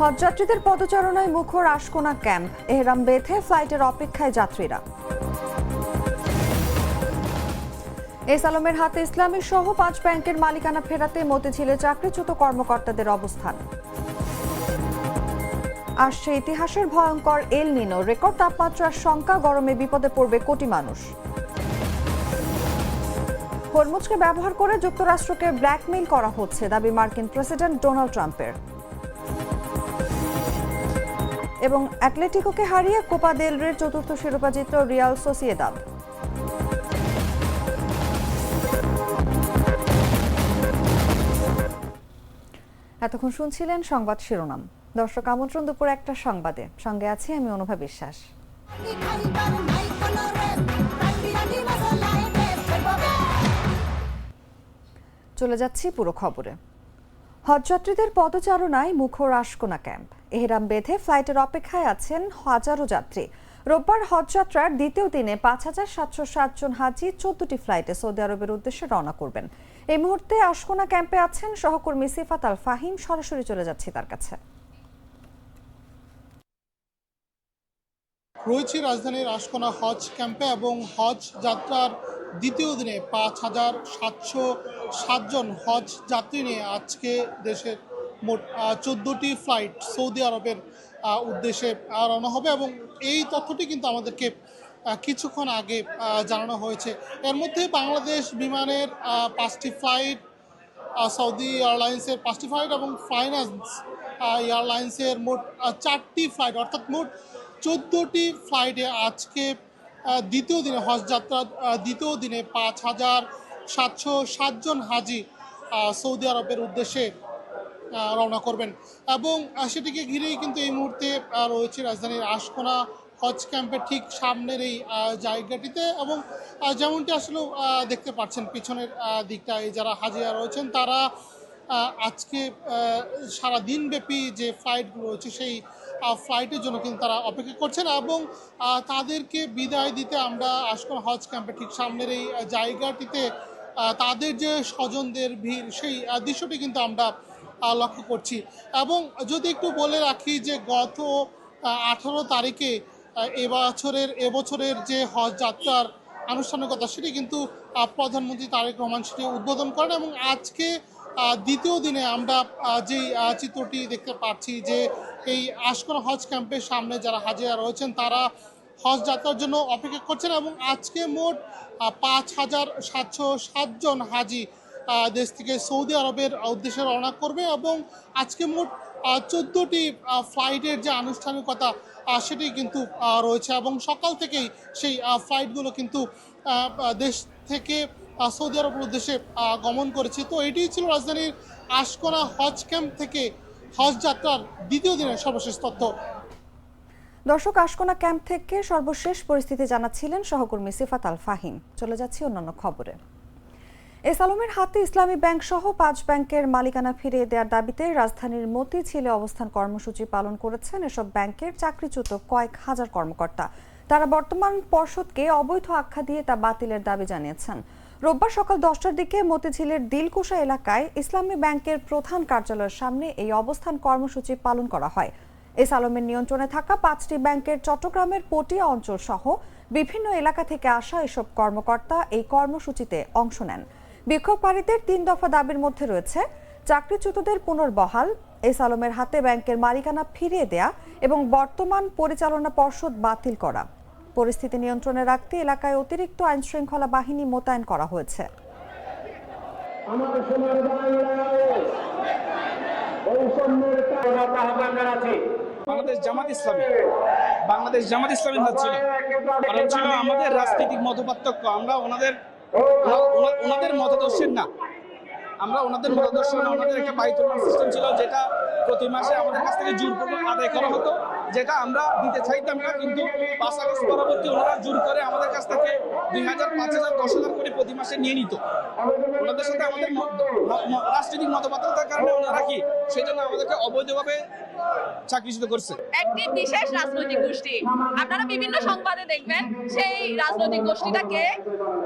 হজযাত্রীদের পদচারণায় মুখর আশকোনা ক্যাম্প, এহরাম বেঁধে ফ্লাইটের অপেক্ষায় যাত্রীরা। এস আলমের হাতে ইসলামী সহ 5 ব্যাংকের মালিকানা ফেরাতে মতিঝিলে চাকরিচ্যুত কর্মকর্তাদের অবস্থান। আসছে ইতিহাসের ভয়ঙ্কর এল নিনো, রেকর্ড তাপমাত্রার শঙ্কা, গরমে বিপদে পড়বে কোটি মানুষ। হরমুজকে ব্যবহার করে যুক্তরাষ্ট্রকে ব্ল্যাকমেইল করা হচ্ছে, দাবি মার্কিন প্রেসিডেন্ট ডোনাল্ড ট্রাম্পের। এবং অ্যাটলেটিকোকে হারিয়ে কোপা দেল রের চতুর্থ শিরোপা জিতল রিয়াল সোসিয়েদাদ। এতক্ষণ শুনছিলেন সংবাদ শিরোনাম। দর্শক, আমন্ত্রণ দুপুর 1টার সংবাদে, সঙ্গে আছি আমি অনুভা বিশ্বাস। চলে যাচ্ছি পুরো খবরে। হজযাত্রীদের পদচারণায় মুখর আশকোনা ক্যাম্প, এহরাম বেঁধে ফ্লাইটের অপেক্ষায় আছেন হাজারো যাত্রী। রোববার হজযাত্রার দ্বিতীয় দিনে 5,707 জন হাজি 14টি ফ্লাইটে সৌদি আরবের উদ্দেশ্যে রওনা করবেন। এই মুহূর্তে আশকোনা ক্যাম্পে আছেন সহকর্মী সিফাত আল ফাহিম। সরাসরি চলে যাচ্ছি তার কাছে। রয়েছে রাজধানীর আশকোনা হজ ক্যাম্পে এবং হজ যাত্রার দ্বিতীয় দিনে 5,707 জন হজ যাত্রী নিয়ে আজকে দেশের মোট 14টি ফ্লাইট সৌদি আরবের উদ্দেশ্যে রওনা হবে এবং এই তথ্যটি কিন্তু আমাদেরকে কিছুক্ষণ আগে জানানো হয়েছে। এর মধ্যে বাংলাদেশ বিমানের 5টি ফ্লাইট, সৌদি এয়ারলাইন্সের 5টি ফ্লাইট এবং ফাইন্যান্স এয়ারলাইন্সের মোট 4টি ফ্লাইট, অর্থাৎ মোট 14টি ফ্লাইটে আজকে দ্বিতীয় দিনে হজ যাত্রার দ্বিতীয় দিনে 5,707 জন হাজি সৌদি আরবের উদ্দেশ্যে রওনা করবেন এবং সেটিকে ঘিরেই কিন্তু এই মুহূর্তে রয়েছে রাজধানীর আশকোনা হজ ক্যাম্পের ঠিক সামনের এই জায়গাটিতে। এবং যেমনটি আসলে দেখতে পাচ্ছেন পিছনের দিকটায় যারা হাজিরা রয়েছেন তারা আজকে সারা দিনব্যাপী যে ফ্লাইটগুলো রয়েছে সেই ফ্লাইটের জন্য কিন্তু তারা অপেক্ষা করছেন এবং তাদেরকে বিদায় দিতে আমরা আশকোনা হজ ক্যাম্পের ঠিক সামনের এই জায়গাটিতে তাদের যে স্বজনদের ভিড়, সেই দৃশ্যটি কিন্তু আমরা লক্ষ্য করছি। এবং যদি একটু বলে রাখি যে গত 18 তারিখে এবছরের যে হজ যাত্রার আনুষ্ঠানিকতা সেটি কিন্তু প্রধানমন্ত্রী তারেক রহমান সেটি উদ্বোধন করেন এবং আজকে দ্বিতীয় দিনে আমরা যেই চিত্রটি দেখতে পাচ্ছি যে এই আশকোনা হজ ক্যাম্পের সামনে যারা হাজিরা রয়েছেন তারা হজ যাত্রার জন্য অপেক্ষা করছেন এবং আজকে মোট 5,707 জন হাজি দেশ থেকে সৌদি আরবের উদ্দেশ্যে রওনা করবে এবং আজকে মোট 14টি ফ্লাইটের যে আনুষ্ঠানিকতা সেটি কিন্তু রয়েছে এবং সকাল থেকেই সেই ফ্লাইটগুলো কিন্তু দেশ থেকে সৌদি আরবের উদ্দেশ্যে গমন করেছে। তো এটি ছিল রাজধানীর আশকোনা হজ ক্যাম্প থেকে হজ যাত্রার দ্বিতীয় দিনের সর্বশেষ তথ্য। দর্শক, আশকোনা ক্যাম্প থেকে সর্বশেষ পরিস্থিতি জানাচ্ছিলেন সহকর্মী সিফাত আল ফাহিম। চলে যাচ্ছি অন্যান্য খবরে। এস আলমের হাতে ইসলামী ব্যাংক সহ 5 ব্যাংকের মালিকানা ফিরিয়ে দেওয়ার দাবিতে রাজধানীর মতিঝিলে অবস্থান কর্মসূচি পালন করেছেন এসব ব্যাংকের চাকরিচ্যুত কয়েক হাজার কর্মকর্তা। তারা বর্তমান পর্ষদকে অবৈধ আখ্যা দিয়ে তা বাতিলের দাবি জানিয়েছেন। রোববার সকাল 10টার দিকে মতিঝিলের দিলকুশা এলাকায় ইসলামী ব্যাংকের প্রধান কার্যালয়ের সামনে এই অবস্থান কর্মসূচি পালন করা হয়। এস আলমের নিয়ন্ত্রণে থাকা 5টি ব্যাংকের চট্টগ্রামের পটিয়া অঞ্চল সহ বিভিন্ন এলাকা থেকে আসা এসব কর্মকর্তা এই কর্মসূচিতে অংশ নেন। বিক্ষোভকারীদের 3 দফা দাবির মধ্যে রয়েছে চাকরিচ্যুতদের পুনর্বহাল, এস আলমের হাতে ব্যাংকের মালিকানা ফিরিয়ে দেয়া এবং বর্তমান পরিচালনা পর্ষদ বাতিল করা। পরিস্থিতি নিয়ন্ত্রণে রাখতে এলাকায় অতিরিক্ত আইন শৃঙ্খলা বাহিনী মোতায়েন করা হয়েছে। বাংলাদেশ জামাত ইসলামী হচ্ছিল কারণ ছিল আমাদের রাজনৈতিক মতপার্থক্য। আমরা ওনাদের মতাদর্শের না, ওনাদের একটা বাইতুল মাল সিস্টেম ছিল যেটা প্রতি মাসে আমাদের কাছ থেকে জোরপূর্বক আদায় করা হতো, যেটা আমরা দিতে চাইতাম না। কিন্তু 5 আগস্ট পরবর্তী ওনারা জোর করে আমাদের কাছ থেকে 2,000, 5,000, 10,000 করে প্রতি মাসে নিয়ে নিত। ওনাদের সাথে আমাদের রাজনৈতিক মতপার্থক্য কারণে ওনারা কি সেই জন্য আমাদেরকে অবৈধভাবে চাকরিচ্যুত করছে। একটি বিশেষ রাজনৈতিক গোষ্ঠী, আপনারা বিভিন্ন সংবাদে দেখবেন সেই রাজনৈতিক গোষ্ঠীটাকে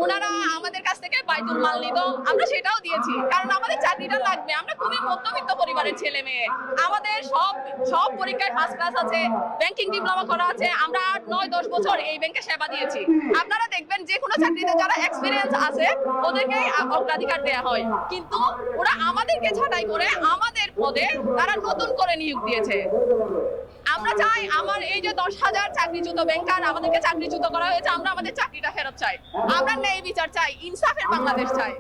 ওনারা আমাদের কাছ থেকে বাইতুল মাল নিত, আমরা সেটাও দিয়েছি কারণ আমাদের চাকরিটা লাগবে। আমরা খুবই মধ্যবিত্ত পরিবারের ছেলে মেয়ে, আমাদের সব পরীক্ষায় ফার্স্ট ক্লাস আছে, ব্যাংকিং ডিপ্লোমা করা আছে, আমরা 8-9-10 বছর এই ব্যাংকে সেবা দিয়েছি। আপনারা দেখবেন যে কোনো চাকরিতে যারা এক্সপিরিয়েন্স আছে ওদেরকে অগ্রাধিকার দেওয়া হয়, কিন্তু ওরা আমাদেরকে ছাঁটাই করে আমাদের পদে তারা নতুন করে নিয়োগ দিয়েছে। আমরা চাই আমার এই যে 10,000 চাকরিচ্যুত ব্যাংকার আমাদেরকে চাকরিচ্যুত করা হয়েছে, আমরা আমাদের চাকরিটা ফেরত চাই, আমরা ন্যায় বিচার চাই, ইনসাফের বাংলাদেশ চাই।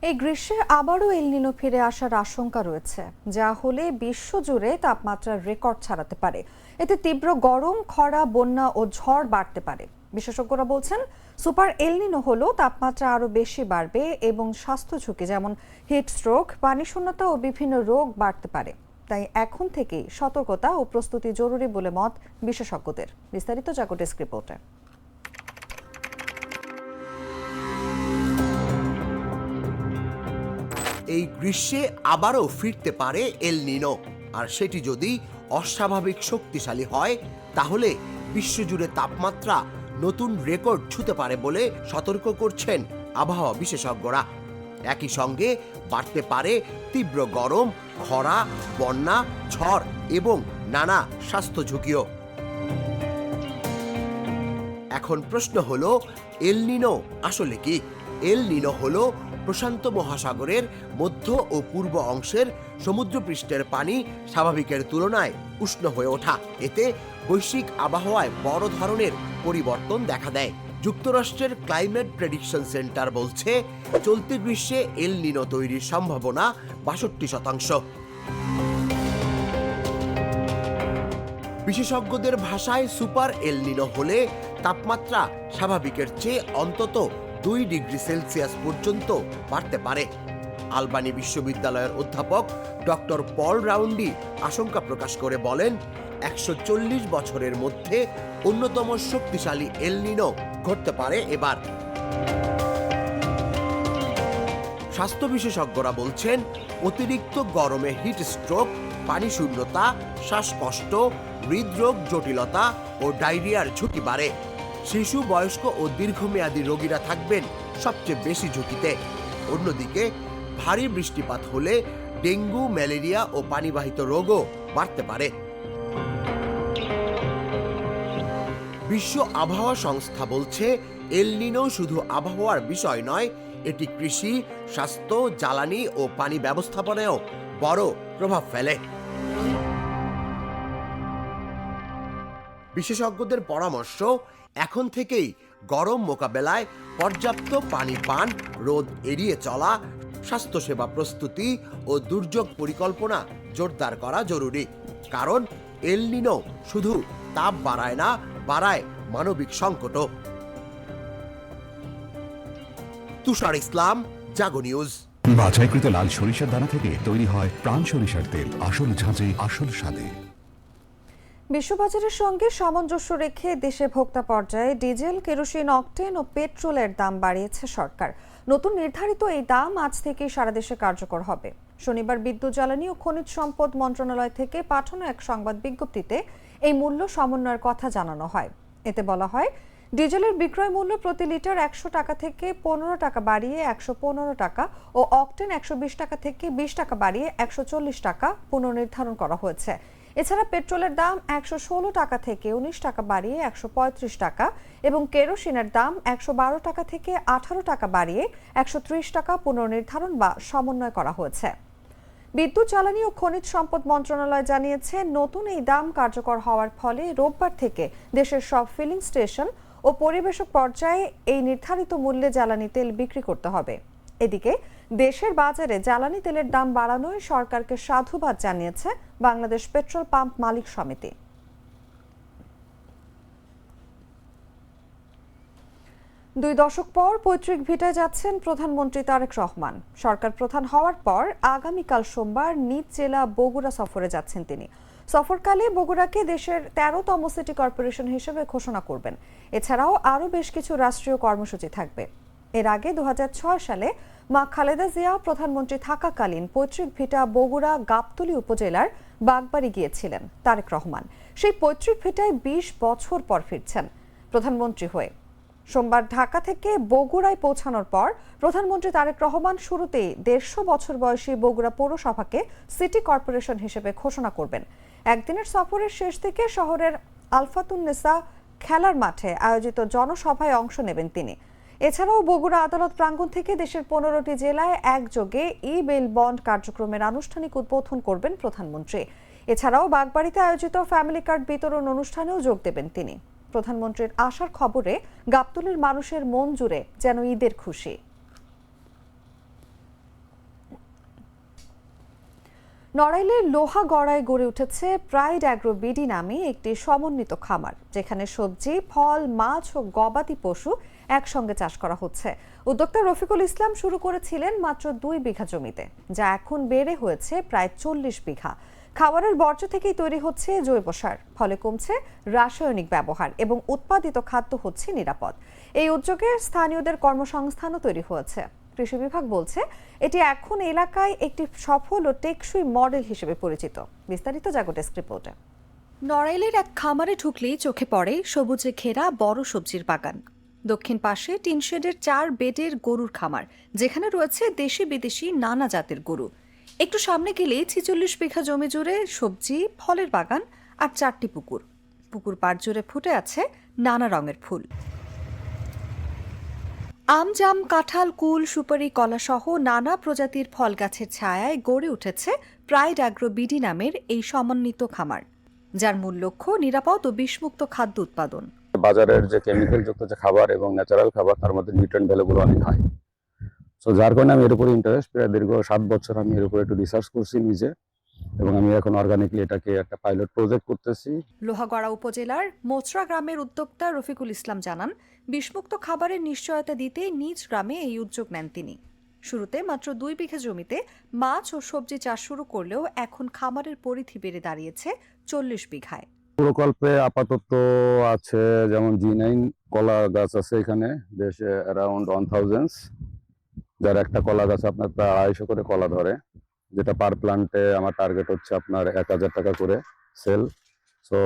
এই গ্রীষ্মে আবারও এল নিনো ফিরে আসার আশঙ্কা রয়েছে, যা হলে বিশ্বজুড়ে তাপমাত্রার রেকর্ড ছাড়াতে পারে। এতে তীব্র গরম, খরা, বন্যা ও ঝড় বাড়তে পারে। বিশেষজ্ঞরা বলছেন সুপার এল নিনো হলো তাপমাত্রা আরো বেশি বাড়বে এবং স্বাস্থ্য ঝুঁকি যেমন হিট স্ট্রোক, পানি শূন্যতা ও বিভিন্ন রোগ বাড়তে পারে। তাই এখন থেকেই সতর্কতা ও প্রস্তুতি জরুরি বলে মত বিশেষজ্ঞদের। বিস্তারিত জাগো ডেস্ক রিপোর্টে। এই গ্রীষ্মে আবারও ফিরতে পারে এল নিনো, আর সেটি যদি অস্বাভাবিক শক্তিশালী হয় তাহলে বিশ্বজুড়ে তাপমাত্রা নতুন রেকর্ড ছুঁতে পারে বলে সতর্ক করছেন আবহাওয়া বিশেষজ্ঞরা। একই সঙ্গে বাড়তে পারে তীব্র গরম, খরা, বন্যা, ঝড় এবং নানা স্বাস্থ্য ঝুঁকিও। এখন প্রশ্ন হলো, এল নিনো আসলে কি? এল নিনো হলো প্রশান্ত মহাসাগরের মধ্য ও পূর্ব অংশের সমুদ্রপৃষ্ঠের পানি স্বাভাবিকের তুলনায় উষ্ণ হয়ে ওঠা। এতে বৈশ্বিক আবহাওয়ায় বড় ধরনের পরিবর্তন দেখা দেয়। যুক্তরাষ্ট্রের ক্লাইমেট প্রেডিকশন সেন্টার বলছে চলতি গ্রীষ্মে এল নিনো তৈরির সম্ভাবনা ৬২%। বিশেষজ্ঞদের ভাষায় সুপার এল নিনো হলে তাপমাত্রা স্বাভাবিকের চেয়ে অন্তত 2 ডিগ্রি সেলসিয়াস পর্যন্ত বাড়তে পারে। আলবানি বিশ্ববিদ্যালয়ের অধ্যাপক ডক্টর পল রাউন্ডি আশঙ্কা প্রকাশ করে বলেন, 140 বছরের মধ্যে অন্যতম শক্তিশালী এল নিনো ঘটতে পারে এবার। স্বাস্থ্য বিশেষজ্ঞরা বলছেন, অতিরিক্ত গরমে হিট স্ট্রোক, পানি শূন্যতা, শ্বাসকষ্ট, হৃদরোগ জটিলতা ও ডায়রিয়ার ঝুঁকি বাড়ে। শিশু, বয়স্ক ও দীর্ঘমেয়াদী রোগীরা থাকবেন সবচেয়ে বেশি ঝুঁকিতে। অন্যদিকে ভারী বৃষ্টিপাত হলে ডেঙ্গু, ম্যালেরিয়া ও পানিবাহিত রোগও বাড়তে পারে। বিশ্ব আবহাওয়া সংস্থা বলছে, এল নিনো শুধু আবহাওয়ার বিষয় নয়, এটি কৃষি, স্বাস্থ্য, জ্বালানি ও পানি ব্যবস্থাপনায়ও বড় প্রভাব ফেলে। বিশেষজ্ঞদের পরামর্শ, এখন থেকেই গরম মোকাবেলায় পর্যাপ্ত পানি পান, রোদ এড়িয়ে চলা, স্বাস্থ্যসেবা প্রস্তুতি ও দুর্যোগ পরিকল্পনা জোরদার করা জরুরি। কারণ এল নিনো শুধু তাপ বাড়ায় না, বাড়ায় মানবিক সংকটও। তুষার ইসলাম, জাগো নিউজ। বাছাইকৃত লাল সরিষার দানা থেকে তৈরি হয় প্রাণ সরিষার তেল, আসল ঝাঁঝে আসল স্বাদে। বিশ্ববাজারের সঙ্গে সামঞ্জস্য রেখে দেশে ভোক্তা পর্যায়ে ডিজেল, কেরোসিন, অকটেন ও পেট্রোলের দাম বাড়িয়েছে সরকার। নতুন নির্ধারিত এই দাম আজ থেকে সারা দেশে কার্যকর হবে। শনিবার বিদ্যুৎ, জ্বালানি ও খনিজ সম্পদ মন্ত্রণালয় থেকে পাঠানো এক সংবাদ বিজ্ঞপ্তিতে এই মূল্য সমন্বয়ের কথা জানানো হয়। এতে বলা হয়, ডিজেলের বিক্রয় মূল্য প্রতি লিটার 100 টাকা থেকে 15 টাকা বাড়িয়ে 115 টাকা ও অকটেন 120 টাকা থেকে 20 টাকা বাড়িয়ে 140 টাকা পুনর্নির্ধারণ করা হয়েছে। এছাড়া পেট্রোলের দাম 116 টাকা থেকে 19 টাকা বাড়িয়ে 135 টাকা এবং কেরোসিনের দাম 112 টাকা থেকে 18 টাকা বাড়িয়ে 130 টাকা পুনর্নির্ধারণ বা সমন্বয় করা হয়েছে। বিদ্যুৎ, জ্বালানি ও খনিজ সম্পদ মন্ত্রণালয় জানিয়েছে, নতুন এই দাম কার্যকর হওয়ার ফলে রোববার থেকে দেশের সব ফিলিং স্টেশন ও পরিবেশক পর্যায়ে এই নির্ধারিত মূল্যে জ্বালানি তেল বিক্রি করতে হবে। এদিকে দেশের বাজারে জ্বালানি তেলের দাম বাড়ানোয় সরকারকে সাধুবাদ জানিয়েছে বাংলাদেশ পেট্রোল পাম্প মালিক সমিতি। 2 দশক পর পৈতৃক ভিটায় যাচ্ছেন প্রধানমন্ত্রী তারেক রহমান। সরকার প্রধান হওয়ার পর আগামীকাল সোমবার নিজ জেলা বগুড়া সফরে যাচ্ছেন তিনি। সফরকালে বগুড়াকে দেশের 13তম সিটি কর্পোরেশন হিসেবে ঘোষণা করবেন। এছাড়াও আরও বেশ কিছু রাষ্ট্রীয় কর্মসূচি থাকবে। এর আগে 2006 সালে মা খালেদা জিয়া প্রধানমন্ত্রী থাকাকালীন পৈতৃক ভিটা বগুড়া গাবতলী উপজেলার বাগবাড়ি গিয়েছিলেন তারেক রহমান। সেই পৈতৃক ভিটায় ২০ বছর পর ফিরছেন প্রধানমন্ত্রী হয়ে। সোমবার ঢাকা থেকে বগুড়ায় পৌঁছানোর পর প্রধানমন্ত্রী তারেক রহমান শুরুতেই ১৫০ বছর বয়সী বগুড়া পৌরসভাকে সিটি কর্পোরেশন হিসেবে ঘোষণা করবেন। একদিনের সফরের শেষ দিকে শহরের আলফাতুন্নেসা খেলার মাঠে আয়োজিত জনসভায় অংশ নেবেন তিনি। এছাড়াও বগুড়া আদালত প্রাঙ্গণ থেকে দেশের ১৫টি জেলায় একযোগে ই-বেল বন্ড কার্যক্রমের আনুষ্ঠানিক উদ্বোধন করবেন প্রধানমন্ত্রী। এছাড়াও বাগবাড়িতে আয়োজিত ফ্যামিলি কার্ড বিতরণ অনুষ্ঠানেও যোগ দেবেন তিনি। প্রধানমন্ত্রীর আসার খবরে গাবতলীর মানুষের মন জুড়ে যেন ঈদের খুশি। নড়াইলের লোহাগড়ায় গড়ে উঠেছে প্রাইড অ্যাগ্রো বিডি নামে একটি সমন্বিত খামার, যেখানে সবজি, ফল, মাছ ও গবাদি পশু একসঙ্গে চাষ করা হচ্ছে। উদ্যোক্তা রফিকুল ইসলাম শুরু করেছিলেন মাত্র ২ বিঘা জমিতে, যা এখন বেড়ে হয়েছে প্রায় ৪০ বিঘা। খাবারের বর্জ্য থেকেই তৈরি হচ্ছে জৈব সার, ফলে কমছে রাসায়নিক ব্যবহার এবং উৎপাদিত খাদ্য হচ্ছে নিরাপদ। এই উদ্যোগে স্থানীয়দের কর্মসংস্থানও তৈরি হয়েছে। কৃষি বিভাগ বলছে এটি এখন এলাকায় একটি সফল ও টেকসই মডেল হিসেবে পরিচিত। বিস্তারিত জাগো ডেস্ক রিপোর্টে। নড়াইলের এক খামারে ঢুকলেই চোখে পড়ে সবুজে ঘেরা বড় সবজির বাগান। দক্ষিণ পাশে টিনশেডের ৪ বেডের গরুর খামার, যেখানে রয়েছে দেশি বিদেশি নানা জাতের গরু। একটু সামনে গেলেই ৪৬ বিঘা জমি জুড়ে সবজি, ফলের বাগান আর ৪টি পুকুর। পুকুর পাড় জুড়ে ফুটে আছে নানা রঙের ফুল। আম, জাম, কাঁঠাল, কুল, সুপারি, কলা সহ নানা প্রজাতির ফল গাছের ছায়ায় গড়ে উঠেছে প্রাইড অ্যাগ্রো বিডি নামের এই সমন্বিত খামার, যার মূল লক্ষ্য নিরাপদ ও বিষমুক্ত খাদ্য উৎপাদন। বাজারের যে কেমিক্যাল যুক্ত যে খাবার এবং ন্যাচারাল খাবার, তার মধ্যে নিউট্রিয়েন্ট ভ্যালুগুলো অনেক হাই। সো যার কারণে আমি এর উপরে ইন্টারেস্ট, প্রায় দীর্ঘ ৭ বছর আমি এর উপরে একটু রিসার্চ করছি নিজে, এবং আমি এখন অর্গানিকলি এটাকে একটা পাইলট প্রজেক্ট করতেছি। লোহাগড়া উপজেলার মোচরা গ্রামের উদ্যোক্তা রফিকুল ইসলাম জানান, বিষমুক্ত খাবারের নিশ্চয়তা দিতে নিজ গ্রামে এই উদ্যোগ নেন তিনি। শুরুতে মাত্র ২ বিঘা জমিতে মাছ ও সবজি চাষ শুরু করলেও এখন খামারের পরিধি বেড়ে দাঁড়িয়েছে ৪০ বিঘায়। প্রকল্পে আপাতত আছে যেমন G9 কলা গাছ আছে এখানে, দেশে অ্যারাউন্ড 1000, যার একটা কলা গাছ আপনার প্রায় ২৫০ করে কলা ধরে, যেটা পার প্লান্টে আমার টার্গেট হচ্ছে আপনার ১,০০০ টাকা করে সেল। সো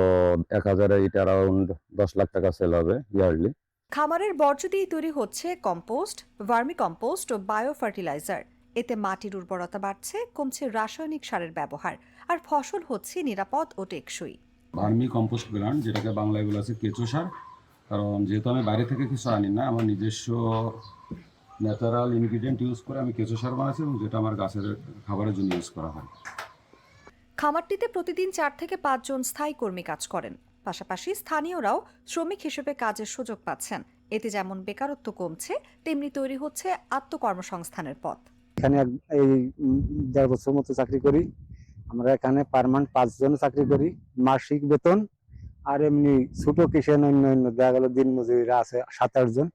১,০০০-এ এটা অ্যারাউন্ড ১০ লাখ টাকা সেল হবে ইয়ারলি। খামারের বর্জ্য দিয়ে তৈরি হচ্ছে কম্পোস্ট, ভার্মি কম্পোস্ট ও বায়ো ফার্টিলাইজার। এতে মাটির উর্বরতা বাড়ছে, কমছে রাসায়নিক সারের ব্যবহার, আর ফসল হচ্ছে নিরাপদ ও টেকসই। ভার্মি কম্পোস্ট প্ল্যান্ট, যেটাকে বাংলায় বলা আছে কেঁচো সার, কারণ যেহেতু আমি বাইরে থেকে কিছু আনি না, আমার নিজস্ব ন্যাচারাল ইনগ্রিডিয়েন্ট ইউজ করে আমি কেঁচো সার বানাচ্ছি, এবং যেটা আমার গাছের খাবারের জন্য ইউজ করা হয়। খামারটিতে প্রতিদিন ৪ থেকে ৫ জন স্থায়ী কর্মী কাজ করেন। পাশাপাশি স্থানীয়রাও শ্রমিক হিসেবে কাজের সুযোগ পাচ্ছেন। এতে যেমন বেকারত্ব কমছে, তেমনি তৈরি হচ্ছে আত্মকর্মসংস্থানের পথ। এখানে এই ১.৫ বছর মতো চাকরি করি আমরা। এখানে পার্মানেন্ট ৫ জন চাকরি করি, মাসিক বেতন, আর এমনি ছোট কিষাণ অন্য দেখা গেল দিন মজুরিরা আছে ৭-৮ জন।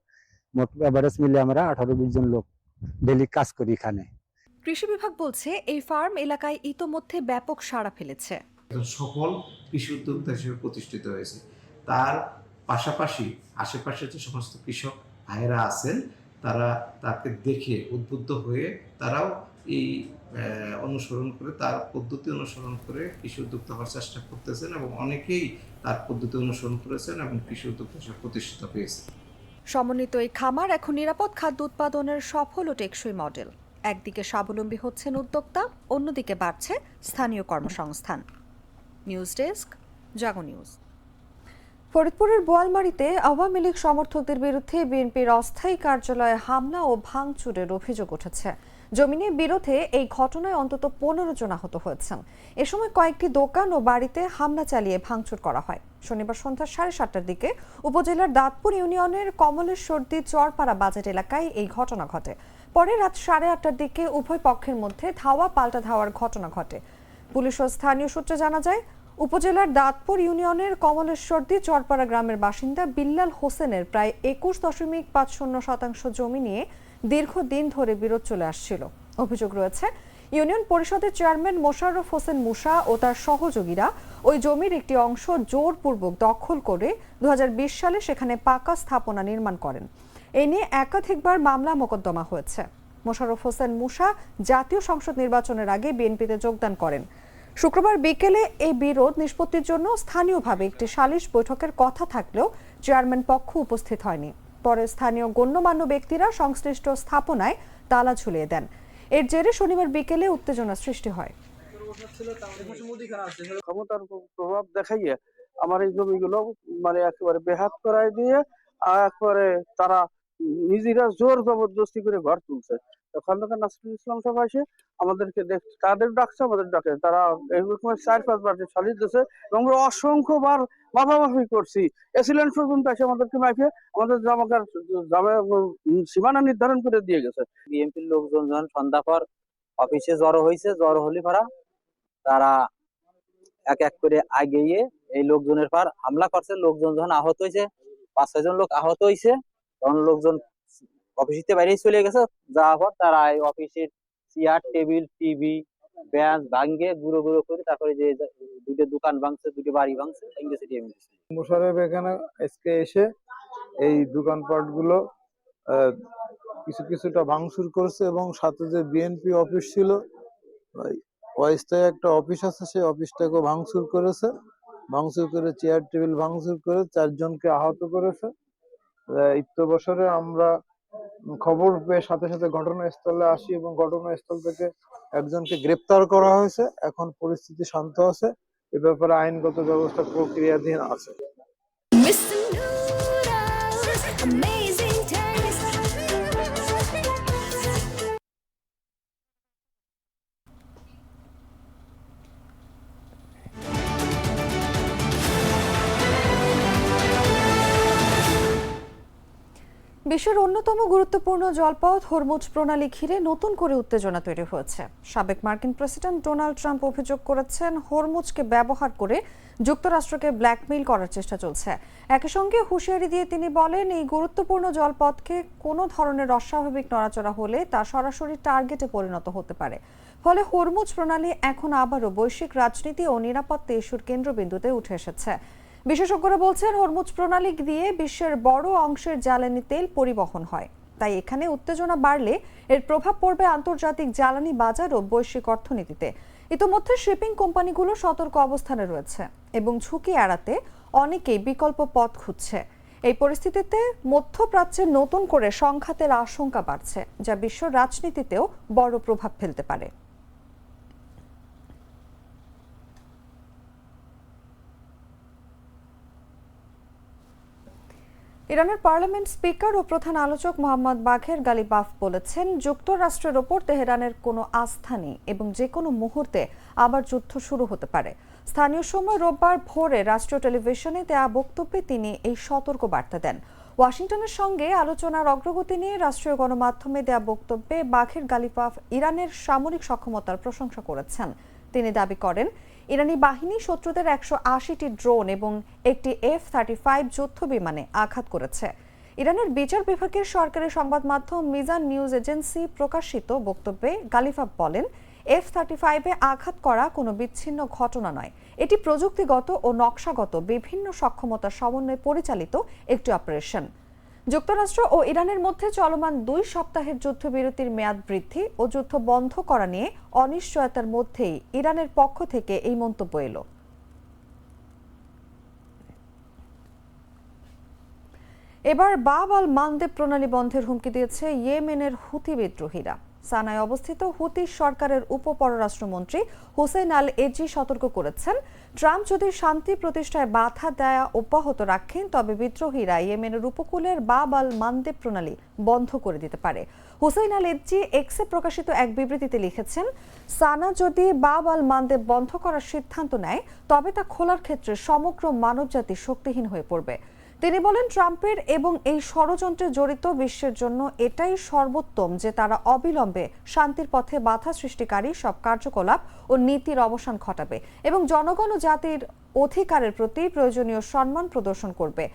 মোট এভারেজ মিলে আমরা ১৮-২০ জন লোক ডেইলি কাজ করি এখানে। কৃষি বিভাগ বলছে এই ফার্ম এলাকায় ইতোমধ্যে ব্যাপক সাড়া ফেলেছে। সফল কৃষি উদ্যোক্তা হিসেবে প্রতিষ্ঠিত হয়েছে। তার পাশাপাশি আশেপাশে যে সমস্ত কৃষক ভাইয়েরা আছেন, তারা তাকে দেখে উদ্বুদ্ধ হয়ে তারাও এই অনুসরণ করে, তার পদ্ধতি অনুসরণ করে কৃষি উদ্যোক্তা হওয়ার চেষ্টা করতেছেন, এবং অনেকেই তার পদ্ধতি অনুসরণ করেছেন এবং কৃষি উদ্যোক্তা হিসেবে প্রতিষ্ঠিত হয়েছে। সমন্বিত এই খামার এখন নিরাপদ খাদ্য উৎপাদনের সফল ও টেকসই মডেল। একদিকে স্বাবলম্বী হচ্ছেন উদ্যোক্তা, অন্যদিকে বাড়ছে স্থানীয় কর্মসংস্থান। নিউজ ডেস্ক, জাগো নিউজ। ফরিদপুরের বোয়ালমারীতে আওয়ামী লীগ সমর্থকদের বিরুদ্ধে বিএনপির অস্থায়ী কার্যালয়ে হামলা ও ভাঙচুরের অভিযোগ উঠেছে। জমি নিয়ে বিরোধে এই ঘটনায় অন্তত ১৫ জন আহত হয়েছেন। এ সময় কয়েকটি দোকান ও বাড়িতে হামলা চালিয়ে ভাঙচুর করা হয়। শনিবার সন্ধ্যা ৭:৩০টার দিকে উপজেলার দাঁতপুর ইউনিয়নের কমলেশ্বরদী চরপাড়া বাজার এলাকায় এই ঘটনা ঘটে। পরে রাত ৮:৩০টার দিকে উভয় পক্ষের মধ্যে ধাওয়া পাল্টা ধাওয়ার ঘটনা ঘটে। পুলিশ ও স্থানীয় সূত্রে জানা যায়, উপজেলার দাঁতপুর ইউনিয়নের কমলেশ্বরদী চরপাড়া গ্রামের বাসিন্দা বিল্লাল হোসেনের প্রায় ২১.৫০% জমি নিয়ে দীর্ঘদিন ধরে বিরোধ চলে আসছিল। অভিযোগ রয়েছে, ইউনিয়ন পরিষদের চেয়ারম্যান মোশাররফ হোসেন মুসা ও তার সহযোগীরা ওই জমির একটি অংশ জোরপূর্বক দখল করে ২০২০ সালে সেখানে পাকা স্থাপনা নির্মাণ করেন। এ নিয়ে একাধিকবার মামলা মোকদ্দমা হয়েছে। মোশাররফ হোসেন মুসা জাতীয় সংসদ নির্বাচনের আগে বিএনপিতে যোগদান করেন। শুক্রবার বিকেলে এই বিরোধ নিষ্পত্তির জন্য স্থানীয়ভাবে একটি সালিশ বৈঠকের কথা থাকলেও চেয়ারম্যান পক্ষ উপস্থিত হয়নি। পরে স্থানীয় গণ্যমান্য ব্যক্তিরা সংশ্লিষ্ট স্থাপনায় তালা ঝুলিয়ে দেন। এর জেরে শনিবার বিকেলে উত্তেজনা সৃষ্টি হয়। ক্ষমতার প্রভাব দেখাইয়ে আমার এই জমিগুলো মানে একেবারে বেহাত করায় দিয়ে একবারে তারা নিজেরা জোর জবরদস্তি করে ঘর তুলছে। খন্দকার নাসিরুল ইসলাম সব আসে আমাদেরকে তাদের ডাকছে, আমাদের ডাকে, তারা এইরকম 4-5 বার সালিশ দিয়েছে এবং আমরা অসংখ্যবার মাফামাফি করছি। এসিলেন্ট পর্যন্ত এসে আমাদেরকে মাফিয়ে আমাদের সীমানা নির্ধারণ করে দিয়ে গেছে। বিএনপির লোকজন যখন সন্ধ্যা পর অফিসে জড়ো হয়েছে, জড়ো হলি পারা তারা এক এক করে আগিয়ে এই লোকজনের পর হামলা করছে। লোকজন যখন আহত হয়েছে, 5-6 জন লোক আহত হয়েছে, তখন লোকজন অফিসে বাইরে চলে গেছে। যাওয়ার পর তারা এই অফিসের চেয়ার, টেবিল, টিভি, বেঞ্চ ভাঙ্গে গুঁড়ো গুঁড়ো করে তারপরে যে 2টা দোকান ভাঙছে, 2টা বাড়ি ভাঙছে। মোশাররফ এখানে আজকে এসে এই দোকানপাট গুলো কিছুটা ভাঙচুর করছে এবং সাথে যে বিএনপি অফিস ছিল, অস্থায়ী একটা অফিস আছে, সেই অফিসটাকে ভাঙচুর করেছে। ভাঙচুর করে চেয়ার টেবিল ভাঙচুর করে 4 জনকে আহত করেছে। ইত্যবসরে আমরা খবর পেয়ে সাথে সাথে ঘটনাস্থলে আসি এবং ঘটনাস্থল থেকে একজনকে গ্রেপ্তার করা হয়েছে। এখন পরিস্থিতি শান্ত আছে, এ ব্যাপারে আইনগত ব্যবস্থা প্রক্রিয়াধীন আছে। বিশ্বের অন্যতম গুরুত্বপূর্ণ জলপথ হরমুজ প্রণালী ঘিরে নতুন করে উত্তেজনা তৈরি হয়েছে। সাবেক মার্কিন প্রেসিডেন্ট ডোনাল্ড ট্রাম্প অভিযোগ করেছেন হরমুজকে ব্যবহার করে যুক্তরাষ্ট্রকে ব্ল্যাকমেইল করার চেষ্টা চলছে। একই সঙ্গে হুঁশিয়ারি দিয়ে তিনি বলেন, এই গুরুত্বপূর্ণ জলপথকে কোনো ধরনের অস্বাভাবিক নড়াচড়া হলে তা সরাসরি টার্গেটে পরিণত হতে পারে। ফলে হরমুজ প্রণালী এখন আবারও বৈশ্বিক রাজনীতি ও নিরাপত্তা ইস্যুর কেন্দ্রবিন্দুতে উঠে এসেছে। বিশেষজ্ঞরা বলছেন, হরমুজ প্রণালী দিয়ে বিশ্বের বড় অংশের জ্বালানি তেল পরিবহন হয়। তাই এখানে উত্তেজনা বাড়লে এর প্রভাব পড়বে আন্তর্জাতিক জ্বালানি বাজার ও বৈশ্বিক অর্থনীতিতে। ইতোমধ্যে শিপিং কোম্পানিগুলো সতর্ক অবস্থানে রয়েছে এবং ঝুঁকি এড়াতে অনেকেই বিকল্প পথ খুঁজছে। এই পরিস্থিতিতে মধ্যপ্রাচ্যে নতুন করে সংঘাতের আশঙ্কা বাড়ছে, যা বিশ্ব রাজনীতিতেও বড় প্রভাব ফেলতে পারে। ইরানের পার্লামেন্ট স্পিকার ও প্রধান আলোচক মোহাম্মদ বাঘের গালিবাফ বলেছেন, যুক্তরাষ্ট্রের ওপর তেহরানের কোনো আস্থা নেই এবং যে কোনো মুহূর্তে আবার যুদ্ধ শুরু হতে পারে। স্থানীয় সময় রোববার ভোরে রাষ্ট্রীয় টেলিভিশনে দেয়া বক্তব্যে তিনি এই সতর্ক বার্তা দেন। ওয়াশিংটনের সঙ্গে আলোচনার অগ্রগতি নিয়ে রাষ্ট্রীয় গণমাধ্যমে দেয়া বক্তব্যে বাঘের গালিবাফ ইরানের সামরিক সক্ষমতার প্রশংসা করেছেন। তিনি দাবি করেন, ইরানি বাহিনী শত্রুদের 180টি ড্রোন এবং একটি F-35 যুদ্ধ বিমানে আঘাত করেছে। ইরানের বিচার বিভাগের সরকারি সংবাদ মাধ্যম মিজান নিউজ এজেন্সি প্রকাশিত বক্তব্যে গালিবাফ বলেন, F-35-এ আঘাত করা কোনো বিচ্ছিন্ন ঘটনা নয়, এটি প্রযুক্তিগত ও নকশাগত বিভিন্ন সক্ষমতার সমন্বয়ে পরিচালিত একটি অপারেশন। যুক্তরাষ্ট্র ও ইরানের মধ্যে চলমান 2 সপ্তাহের যুদ্ধবিরতির মেয়াদ বৃদ্ধি ও যুদ্ধ বন্ধ করা নিয়ে অনিশ্চয়তার মধ্যেই ইরানের পক্ষ থেকে এই মন্তব্য এলো। এবার বাব আল মানদেব প্রণালী বন্ধের হুমকি দিয়েছে ইয়েমেনের হুথি বিদ্রোহীরা। সানায় অবস্থিত হুথি সরকারের উপপররাষ্ট্রমন্ত্রী হুসেইন আল এজি সতর্ক করেছেন, ট্রাম্প যদি শান্তি প্রতিষ্ঠায় বাধা দেয়া অব্যাহত রাখেন তবে বিদ্রোহীরা ইয়েমেনের উপকূলের বাব আল মানদেব প্রণালী বন্ধ করে দিতে পারে। হুসেইন আল এজি এক্সে প্রকাশিত এক বিবৃতিতে লিখেছেন, সানা যদি বাব আল মানদেব বন্ধ করার সিদ্ধান্ত নেয় তবে তা খোলার ক্ষেত্রে সমগ্র মানবজাতি শক্তিহীন হয়ে পড়বে। তিনি বলেন, ট্রাম্পের এবং এই ষড়যন্ত্রে জড়িত বিশ্বের জন্য এটাই সর্বোত্তম যে তারা অবিলম্বে শান্তির পথে বাধা সৃষ্টিকারী সব কার্যকলাপ ও নীতির অবসান ঘটাবে এবং জনগণ ও জাতির অধিকারের প্রতি প্রয়োজনীয় সম্মান প্রদর্শন করবে।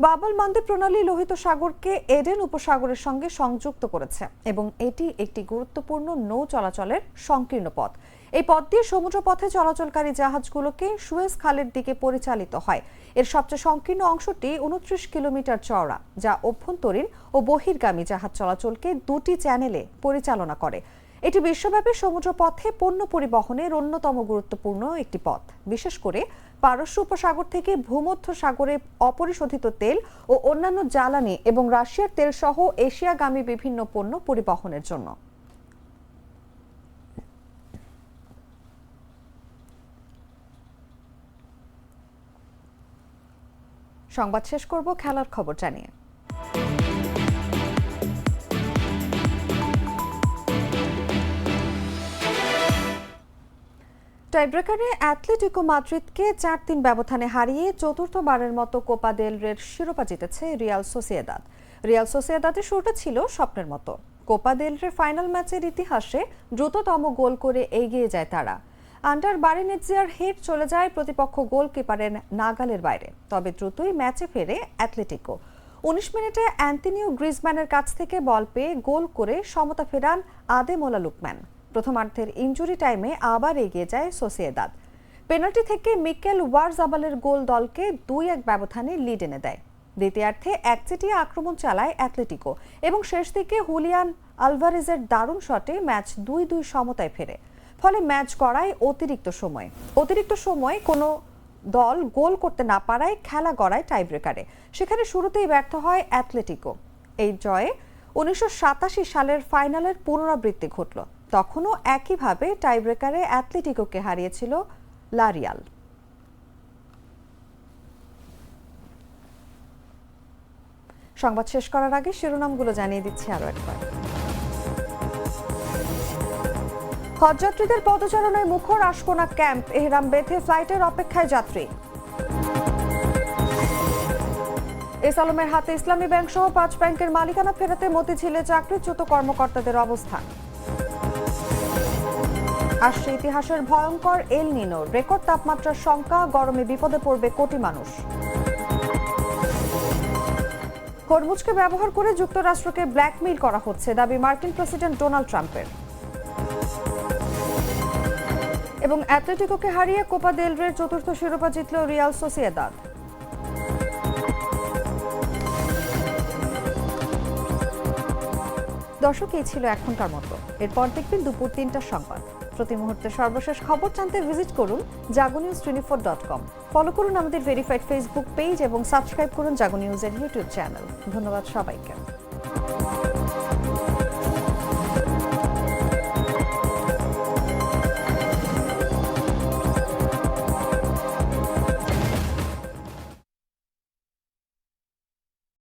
বাবল মান্দি প্রণালী লোহিত সাগরকে এডেন উপসাগরের সঙ্গে সংযুক্ত করেছে এবং এটি একটি গুরুত্বপূর্ণ নৌ চলাচলের সংকীর্ণ পথ। এই পথ দিয়ে সমুদ্রপথে চলাচলকারী জাহাজগুলোকে সুয়েজ খালের দিকে পরিচালিত হয়। এর সবচেয়ে সংকীর্ণ অংশটি 29 কিলোমিটার চওড়া, যা অভ্যন্তরীণ ও বহির্গামী জাহাজ চলাচলকে দুটি চ্যানেলে পরিচালনা করে। এটি বিশ্বব্যাপী সমুদ্রপথে পণ্য পরিবহনের অন্যতম গুরুত্বপূর্ণ একটি পথ, বিশেষ করে পারস্য উপসাগর থেকে ভূমধ্য সাগরে অপরিশোধিত তেল ও অন্যান্য জ্বালানি এবং রাশিয়ার তেল সহ এশিয়াগামী বিভিন্ন পণ্য পরিবহনের জন্য। সংবাদ শেষ করব খেলার খবর জানিয়ে। টাইব্রেকারে অ্যাটলেটিকো মাদ্রিদকে 4-3 ব্যবধানে হারিয়ে চতুর্থবারের মতো কোপা দেল রের শিরোপা জিতেছে রিয়াল সোসিয়েদাদ। রিয়াল সোসিয়েদাদের শুরুটা ছিল স্বপ্নের মতো। কোপা দেল রে ফাইনাল ম্যাচের ইতিহাসে দ্রুততম গোল করে এগিয়ে যায় তারা। আন্ডার বারেনেজিয়ার হেড চলে যায় প্রতিপক্ষ গোলকিপারের নাগালের বাইরে, তবে দ্রুতই ম্যাচে ফেরে অ্যাটলেটিকো। 19 মিনিটে অ্যান্টনিও গ্রিজম্যানের কাছ থেকে বল পেয়ে গোল করে সমতা ফেরান আদেমোলা লুকম্যান। প্রথমার্ধের ইনজুরি টাইমে আবার এগিয়ে যায় সোসিয়েদাদ। পেনাল্টি থেকে মিকেল ওয়ারজাবালের গোল দলকে 2-1 ব্যবধানে লিড এনে দেয়। দ্বিতীয়ার্ধে একচেটিয়া আক্রমণ চালায় অ্যাটলেটিকো এবং শেষ দিকে হুলিয়ান আলভারেজের দারুণ শটে ম্যাচ 2-2 সমতায় ফেরে। ফলে ম্যাচ গড়ায় অতিরিক্ত সময়ে কোনো দল গোল করতে না পারায় খেলা গড়ায় টাইব্রেকারে। সেখানে শুরুতেই ব্যর্থ হয় অ্যাটলেটিকো। এই জয়ে 1987 সালের ফাইনালের পুনরাবৃত্তি ঘটল। তখনও একইভাবে টাইব্রেকারে অ্যাটলেটিকোকে হারিয়েছিল লা রিয়াল। সংবাদ শেষ করার আগে শিরোনামগুলো জানিয়ে দিচ্ছি আরো একবার। হজযাত্রীদের পদচারণায় মুখর আশকোনা ক্যাম্প, এহরাম বেঁধে ফ্লাইটের অপেক্ষায় যাত্রী। এস আলমের হাতে ইসলামী ব্যাংক সহ 5 ব্যাংকের মালিকানা ফেরাতে মতিঝিলে চাকরিচ্যুত কর্মকর্তাদের অবস্থান। আসছে ইতিহাসের ভয়ঙ্কর এল নিনো, রেকর্ড তাপমাত্রার শঙ্কা, গরমে বিপদে পড়বে কোটি মানুষ। হরমুজকে ব্যবহার করে যুক্তরাষ্ট্রকে ব্ল্যাকমেইল করা হচ্ছে, দাবি মার্কিন প্রেসিডেন্ট ডোনাল্ড ট্রাম্পের। এবং অ্যাটলেটিকোকে হারিয়ে কোপা দেল রের চতুর্থ শিরোপা জিতল রিয়াল সোসিয়েদাদ। দর্শক, এই ছিল এখনকার মতো। এরপর দেখবেন দুপুর 3টার সংবাদ। প্রতি মুহূর্তে সর্বশেষ খবর জানতে ভিজিট করুন jagonews24.com। ফলো করুন আমাদের ভেরিফাইড ফেসবুক পেজ এবং সাবস্ক্রাইব করুন জাগো নিউজের ইউটিউব চ্যানেল। ধন্যবাদ সবাইকে।